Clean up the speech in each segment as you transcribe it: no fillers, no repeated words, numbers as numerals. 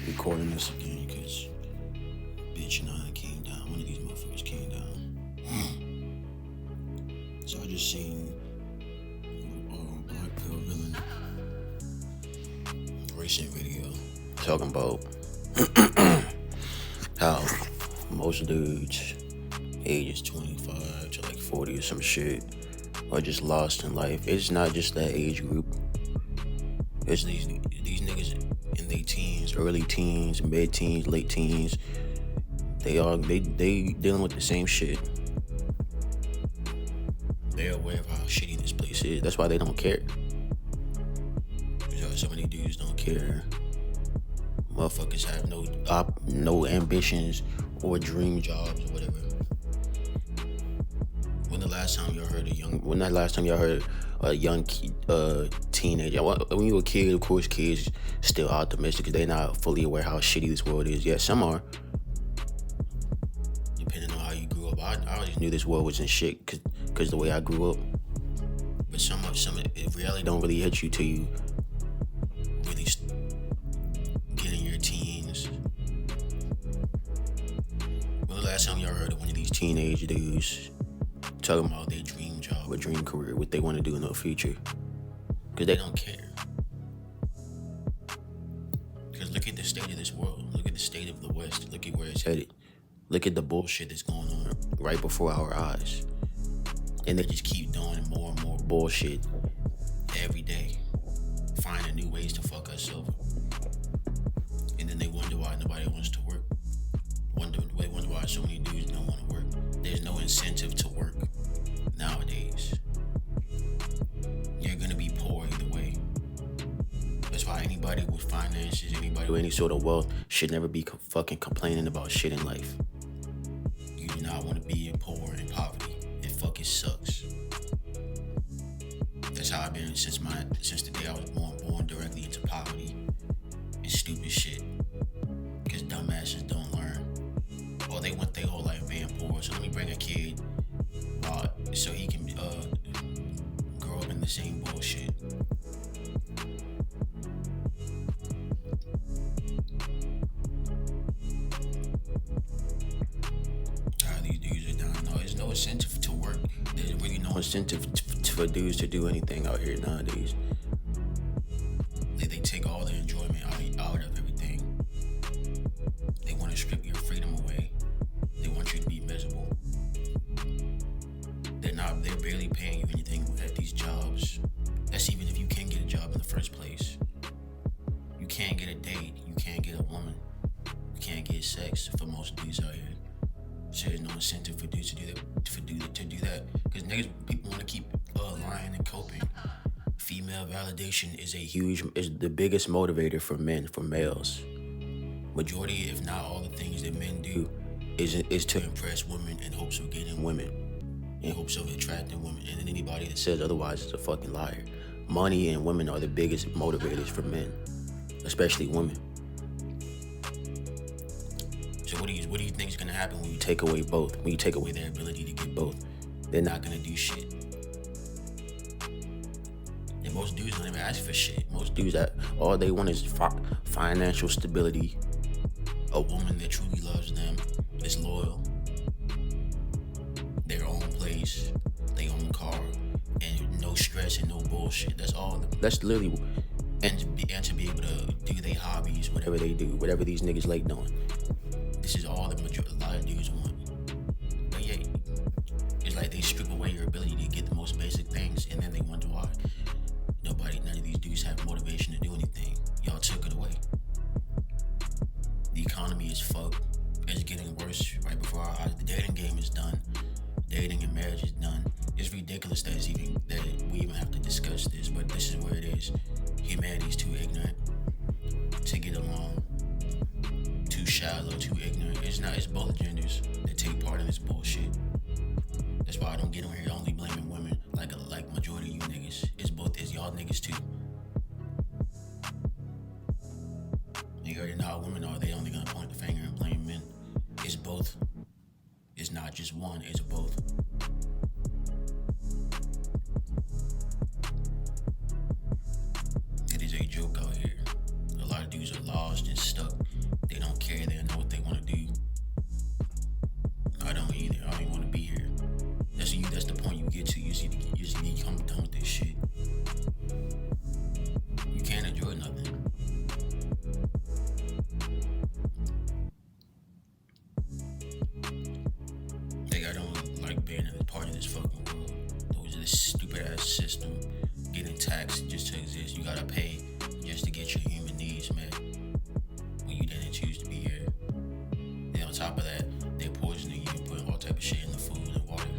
recording this again because bitch and I came down. One of these motherfuckers came down. So I just seen Black Pill Villain recent video talking about how most dudes ages 25 to like 40 or some shit are just lost in life. It's not just that age group. It's these niggas in their teens, early teens, mid-teens, late teens. They dealing with the same shit. They're aware of how shitty this place is. That's why they don't care. So many dudes don't care. Motherfuckers have no ambitions or dream jobs or whatever. When the last time y'all heard a young teenager? When you were a kid, of course, kids still optimistic because they're not fully aware how shitty this world is. Yeah, some are. Depending on how you grew up, I always knew this world wasn't shit because the way I grew up. But some reality don't really hit you till you really get in your teens. When the last time y'all heard of one of these teenage dudes talking about their dream job or dream career, what they want to do in the future? Because they don't care. Because look at the state of this world. Look at the state of the West. Look at where it's headed. Look at the bullshit that's going on right before our eyes. And they just keep doing more and more bullshit every day. Finding new ways to fuck us over. And then they wonder why nobody wants to work. They wonder why so many dudes don't want to work. There's no incentive to work nowadays. You're gonna be poor either way. That's why anybody with finances, anybody with any sort of wealth should never be fucking complaining about shit in life. You do not want to be poor in poverty. It fucking sucks. That's how I've been since the day I was born directly into poverty and stupid shit. Because dumbasses don't learn. Or they went their whole life being poor, so let me bring a kid so he can grow up in the same bullshit. These dudes are down. No, there's no incentive to work. There's really no incentive for dudes to do anything out here nowadays. They take all the enjoyment out of everything. They want to strip your freedom away. They want you to be miserable. They're barely paying you anything at these jobs. That's even if you can get a job in the first place. You can't get a date. You can't get a woman. You can't get sex for most dudes out here. So there's no incentive for dudes to do that. Because people want to keep lying and coping. Female validation is the biggest motivator for men, for males. Majority, if not all the things that men do is to impress women in hopes of getting women, in hopes of attracting women. And then anybody that says otherwise is a fucking liar. Money and women are the biggest motivators for men, especially women. So what do you think is gonna happen when you take away both? When you take away their ability to get both, they're not gonna do shit. And most dudes don't even ask for shit. Most dudes, that all they want is financial stability, a woman that truly loves them, is loyal, their own place, their own car, and no stress and no bullshit. That's all. That's literally, and to be able to do their hobbies, whatever they do, whatever these niggas like doing. This is all a lot of dudes want. But yeah, it's like they strip away your ability to get the most basic things, and then they wonder why none of these dudes have motivation to do anything. Y'all took it away. The economy is fucked. It's getting worse right before our eyes. The dating game is done. Dating and marriage is done. It's ridiculous that we even have to discuss this, but this is where it is. Humanity's too ignorant to get along. Too shallow, too ignorant. It's both genders that take part in this bullshit. That's why I don't get on here only blaming women like majority of you niggas. It's y'all niggas too. You already know how women are. They only gonna point the finger and blame men. It's both. It's not just one, it's both. It is a joke out here. A lot of dudes are lost and stuck system, getting taxed just to exist. You gotta pay just to get your human needs met when you didn't choose to be here. And on top of that, they're poisoning you, putting all type of shit in the food and water.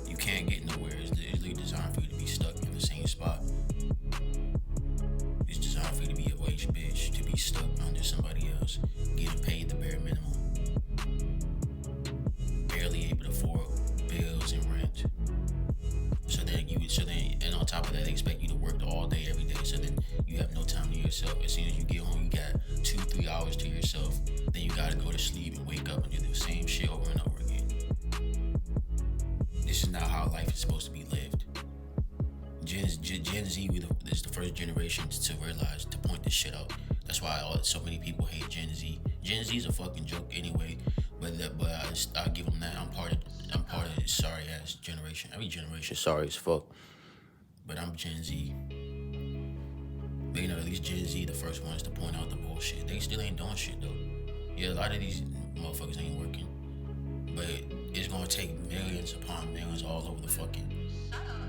You can't get nowhere. It's literally designed for you to be stuck in the same spot. It's designed for you to be a wage bitch, to be stuck under somebody else, getting paid the bare minimum, barely able to afford bills and rent. And on top of that, they expect you to work all day, every day. So then you have no time to yourself. As soon as you get home, you got 2-3 hours to yourself. Then you gotta go to sleep and wake up and do the same shit over and over again. This is not how life is supposed to be lived. Gen Z is the first generation to realize, to point this shit out. That's why so many people hate Gen Z. Gen Z is a fucking joke anyway. But I give them that. I'm part of this sorry ass generation. Every generation sorry as fuck. But I'm Gen Z. But at least Gen Z the first ones to point out the bullshit. They still ain't doing shit though. Yeah, a lot of these motherfuckers ain't working. But it's gonna take millions upon millions all over the fucking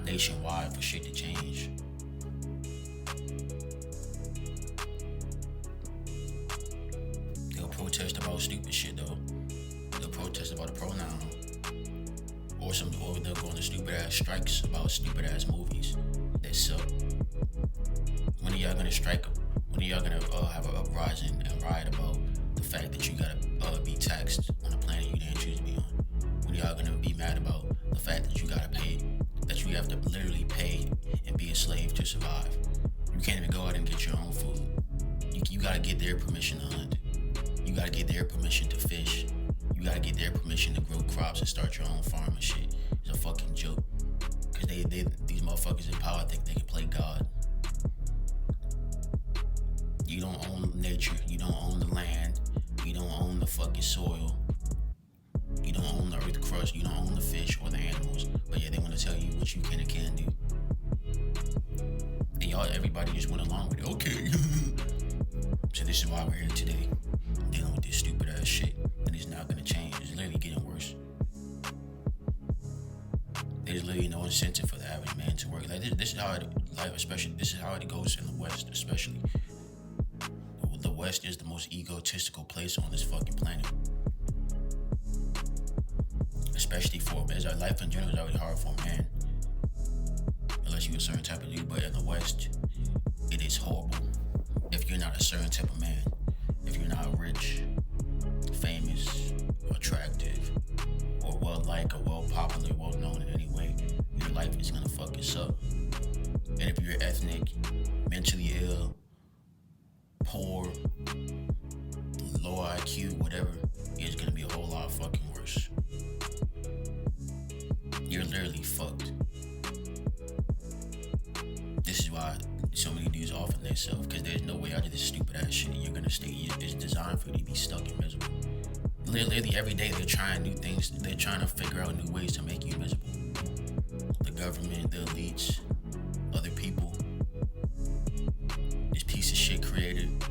nationwide for shit to change. They'll protest about stupid shit though. They'll protest about a pronoun. Or they'll go on stupid ass strikes about stupid ass movies that suck. When are y'all gonna strike? When are y'all gonna have an uprising and riot about the fact that you gotta be taxed on a planet you didn't choose to be on? When are y'all gonna be mad about the fact that you gotta pay, that you have to literally pay and be a slave to survive? You can't even go out and get your own food. You gotta get their permission to hunt. You gotta get their permission to fish. You gotta get their permission to grow crops and start your own farm and shit. It's a fucking joke. Cause these motherfuckers in power think they can play God. You don't own nature. You don't own the land. You don't own the fucking soil. You don't own the earth crust. You don't own the fish or the animals. But yeah, they want to tell you what you can and can't do. And everybody just went along with it. Okay. So this is why we're here today, dealing with this stupid ass shit. And it's not gonna change. It's literally getting worse. There's literally no incentive for the average man to work. Like this is how this is how it goes in the West, especially. The West is the most egotistical place on this fucking planet. Especially as life in general is already hard for a man. Unless you're a certain type of dude, but in the West, it is horrible. If you're not a certain type of man, if you're not rich, famous, attractive, or well-liked, or well-popular, well-known in any way, your life is gonna fucking suck. And if you're ethnic, mentally ill, poor, low IQ, whatever, it's gonna be a whole lot fucking worse. You're literally fucked. This is why so many dudes offer themselves, because there's no way out of this stupid ass shit. You're gonna stay. It's designed for you to be stuck and miserable. Literally every day they're trying new things. They're trying to figure out new ways to make you miserable. The government, the elites, other people. This piece of shit created.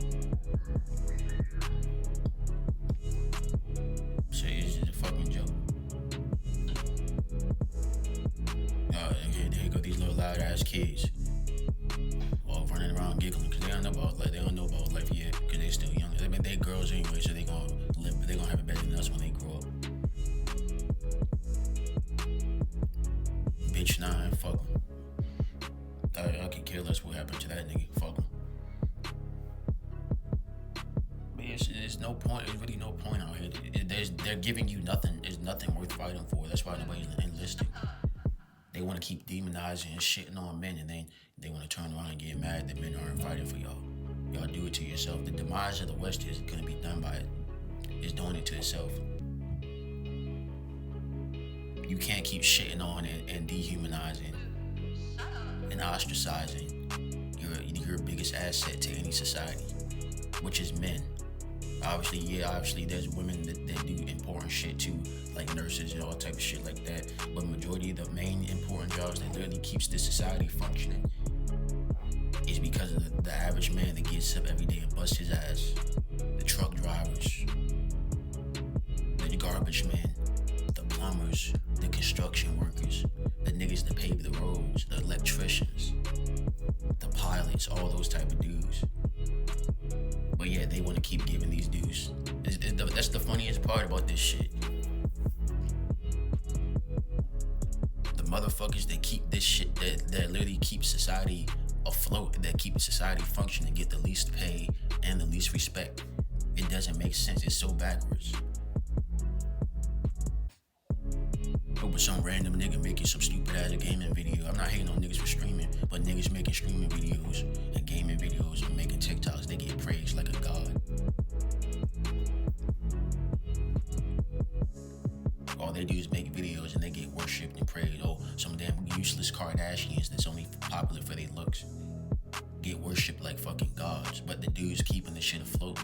So it's just a fucking joke. There you go, these little loud ass kids. All running around giggling because they don't know about life yet, because they're still young. I mean, they girls anyway, so they're gonna have it better than us when they grow up. Bitch 9, fuck him. I could care less what happened to that nigga, fuck him. But there's no point, there's really no point out here. They're giving you nothing, there's nothing worth fighting for. That's why nobody's enlisting. They want to keep demonizing and shitting on men, and then they want to turn around and get mad that men aren't fighting for y'all. Y'all do it to yourself. The demise of the West is going to be done by it. It's doing it to itself. You can't keep shitting on and dehumanizing and ostracizing your biggest asset to any society, which is men. Obviously there's women that do important shit too, like nurses and all type of shit like that. But majority of the main important jobs that literally keeps this society functioning is because of the average man that gets up every day and busts his ass. The truck drivers, the garbage men, plumbers, the construction workers, the niggas that pave the roads, the electricians, the pilots, all those type of dudes. But yeah, they want to keep giving these dudes. That's the funniest part about this shit. The motherfuckers that keep this shit, that literally keep society afloat, that keep society functioning, get the least pay and the least respect. It doesn't make sense. It's so backwards. Over some random nigga making some stupid ass gaming video. I'm not hating on niggas for streaming, but niggas making streaming videos and gaming videos and making TikToks, they get praised like a god. All they do is make videos and they get worshipped and praised. Oh, some damn useless Kardashians that's only popular for their looks get worshipped like fucking gods, but the dudes keeping the shit afloat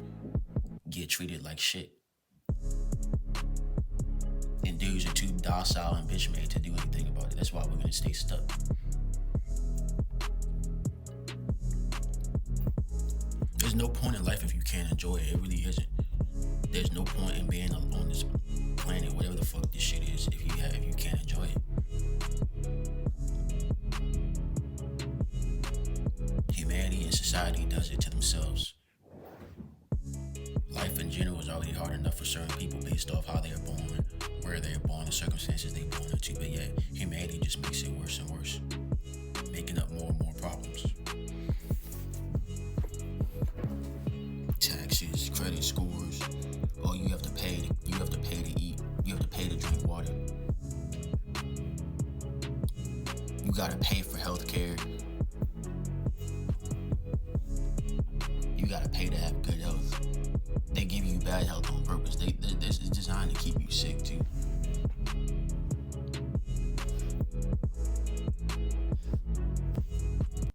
get treated like shit. And dudes are too docile and bitch made to do anything about it. That's why we're gonna stay stuck. There's no point in life if you can't enjoy it. It really isn't. There's no point in being on this planet, whatever the fuck this shit is, if you can't enjoy it. Humanity and society does it to themselves. Life in general is already hard enough for certain people based off how they're born, where they're born, the circumstances they're born into. But yet, humanity just makes it worse and worse, making up more and more problems. Taxes, credit scores. Oh, you have to pay to eat. You have to pay to drink water. You gotta pay for healthcare. You gotta pay to have good health. They give you bad health on purpose.